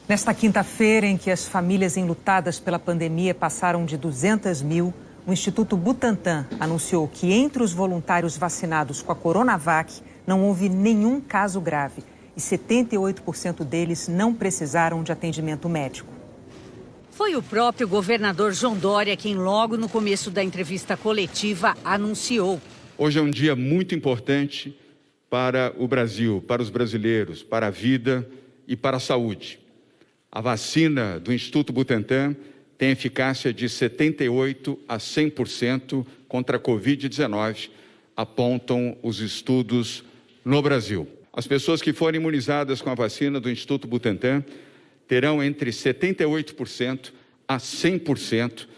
Nesta quinta-feira, em que as famílias enlutadas pela pandemia passaram de 200 mil, o Instituto Butantan anunciou que entre os voluntários vacinados com a Coronavac não houve nenhum caso grave e 78% deles não precisaram de atendimento médico. Foi o próprio governador João Dória quem logo no começo da entrevista coletiva anunciou. Hoje é um dia muito importante para o Brasil, para os brasileiros, para a vida e para a saúde. A vacina do Instituto Butantan tem eficácia de 78% a 100% contra a Covid-19, apontam os estudos no Brasil. As pessoas que forem imunizadas com a vacina do Instituto Butantan terão entre 78% a 100%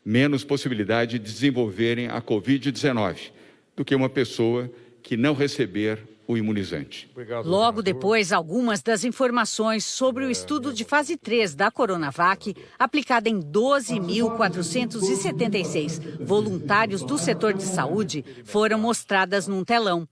menos possibilidade de desenvolverem a Covid-19 do que uma pessoa que não receber o imunizante. Logo depois, algumas das informações sobre o estudo de fase 3 da Coronavac, aplicada em 12.476 voluntários do setor de saúde, foram mostradas num telão.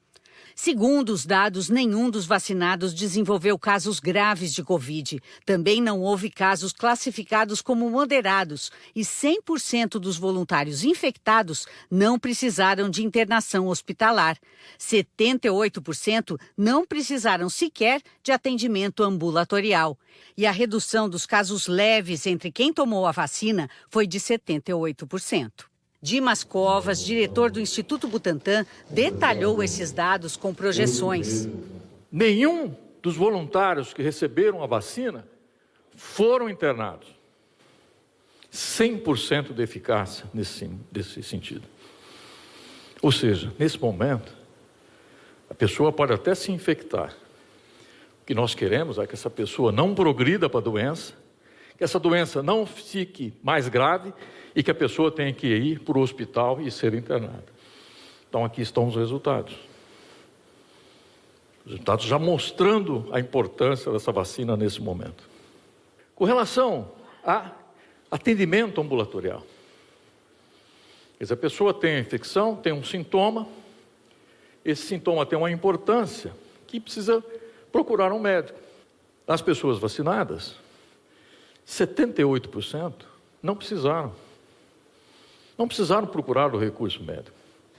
Segundo os dados, nenhum dos vacinados desenvolveu casos graves de Covid. Também não houve casos classificados como moderados e 100% dos voluntários infectados não precisaram de internação hospitalar. 78% não precisaram sequer de atendimento ambulatorial. E a redução dos casos leves entre quem tomou a vacina foi de 78%. Dimas Covas, diretor do Instituto Butantan, detalhou esses dados com projeções. Nenhum dos voluntários que receberam a vacina foram internados. 100% de eficácia nesse sentido. Ou seja, nesse momento, a pessoa pode até se infectar. O que nós queremos é que essa pessoa não progrida para a doença, que essa doença não fique mais grave e que a pessoa tenha que ir para o hospital e ser internada. Então, aqui estão os resultados. Os resultados já mostrando a importância dessa vacina nesse momento. Com relação a atendimento ambulatorial. Quer dizer, a pessoa tem a infecção, tem um sintoma, esse sintoma tem uma importância que precisa procurar um médico. As pessoas vacinadas, 78% não precisaram procurar o recurso médico.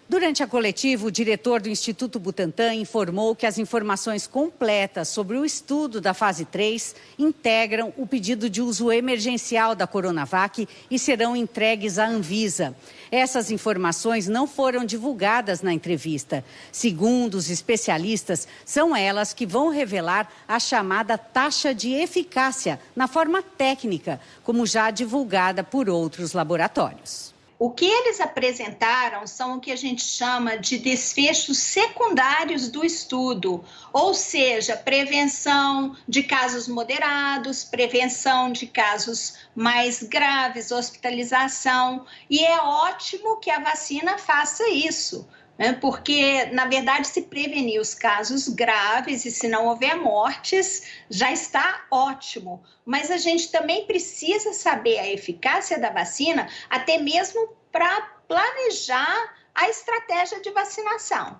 Durante a coletiva, o diretor do Instituto Butantan informou que as informações completas sobre o estudo da fase 3 integram o pedido de uso emergencial da Coronavac e serão entregues à Anvisa. Essas informações não foram divulgadas na entrevista. Segundo os especialistas, são elas que vão revelar a chamada taxa de eficácia na forma técnica, como já divulgada por outros laboratórios. O que eles apresentaram são o que a gente chama de desfechos secundários do estudo, ou seja, prevenção de casos moderados, prevenção de casos mais graves, hospitalização, e é ótimo que a vacina faça isso, né? Porque, na verdade, se prevenir os casos graves e se não houver mortes, já está ótimo. Mas a gente também precisa saber a eficácia da vacina, até mesmo para planejar a estratégia de vacinação.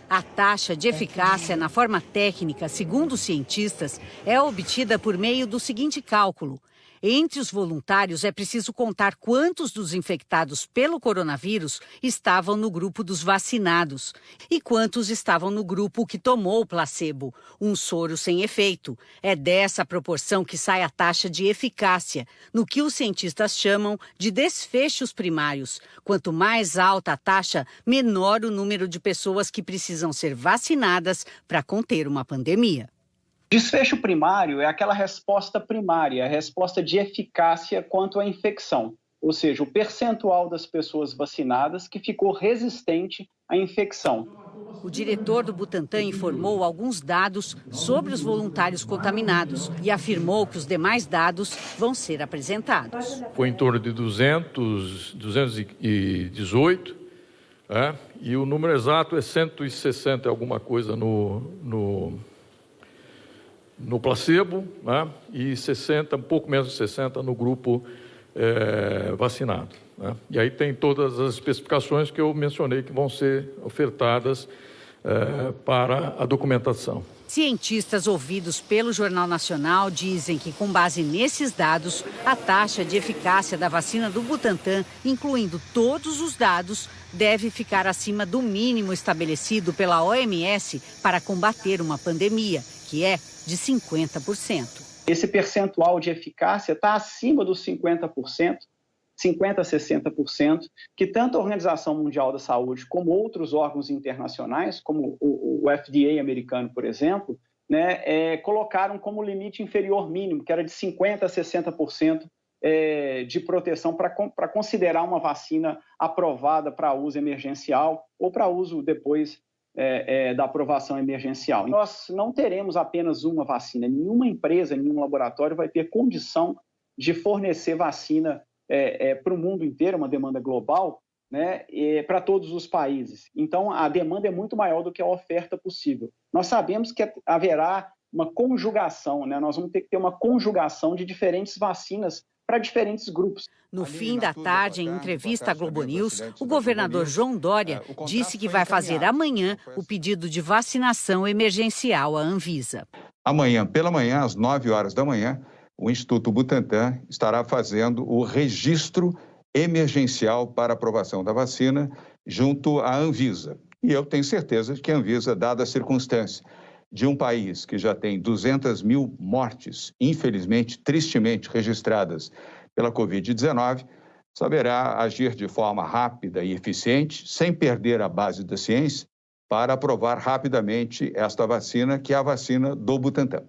A taxa de eficácia na forma técnica, segundo os cientistas, é obtida por meio do seguinte cálculo. Entre os voluntários, é preciso contar quantos dos infectados pelo coronavírus estavam no grupo dos vacinados e quantos estavam no grupo que tomou o placebo, um soro sem efeito. É dessa proporção que sai a taxa de eficácia, no que os cientistas chamam de desfechos primários. Quanto mais alta a taxa, menor o número de pessoas que precisam ser vacinadas para conter uma pandemia. Desfecho primário é aquela resposta primária, a resposta de eficácia quanto à infecção, ou seja, o percentual das pessoas vacinadas que ficou resistente à infecção. O diretor do Butantan informou alguns dados sobre os voluntários contaminados e afirmou que os demais dados vão ser apresentados. Foi em torno de 218, e o número exato é 160 alguma coisa no placebo, né? E 60, um pouco menos de 60 no grupo vacinado, né? E aí tem todas as especificações que eu mencionei que vão ser ofertadas para a documentação. Cientistas ouvidos pelo Jornal Nacional dizem que, com base nesses dados, a taxa de eficácia da vacina do Butantan, incluindo todos os dados, deve ficar acima do mínimo estabelecido pela OMS para combater uma pandemia, que é de 50%. Esse percentual de eficácia está acima dos 50%, 50% a 60%, que tanto a Organização Mundial da Saúde como outros órgãos internacionais, como o FDA americano, por exemplo, né, colocaram como limite inferior mínimo, que era de 50% a 60% de proteção para considerar uma vacina aprovada para uso emergencial ou para uso depois da aprovação emergencial. Nós não teremos apenas uma vacina, nenhuma empresa, nenhum laboratório vai ter condição de fornecer vacina para o mundo inteiro, uma demanda global, né, para todos os países. Então, a demanda é muito maior do que a oferta possível. Nós sabemos que haverá uma conjugação, né, nós vamos ter que ter uma conjugação de diferentes vacinas para diferentes grupos. No fim da tarde, em entrevista à Globo News, o governador João Dória disse que vai fazer amanhã o pedido de vacinação emergencial à Anvisa. Amanhã, pela manhã, às 9 horas da manhã, o Instituto Butantan estará fazendo o registro emergencial para aprovação da vacina junto à Anvisa. E eu tenho certeza de que a Anvisa, dada a circunstância de um país que já tem 200 mil mortes, infelizmente, tristemente registradas pela Covid-19, saberá agir de forma rápida e eficiente, sem perder a base da ciência, para aprovar rapidamente esta vacina, que é a vacina do Butantan.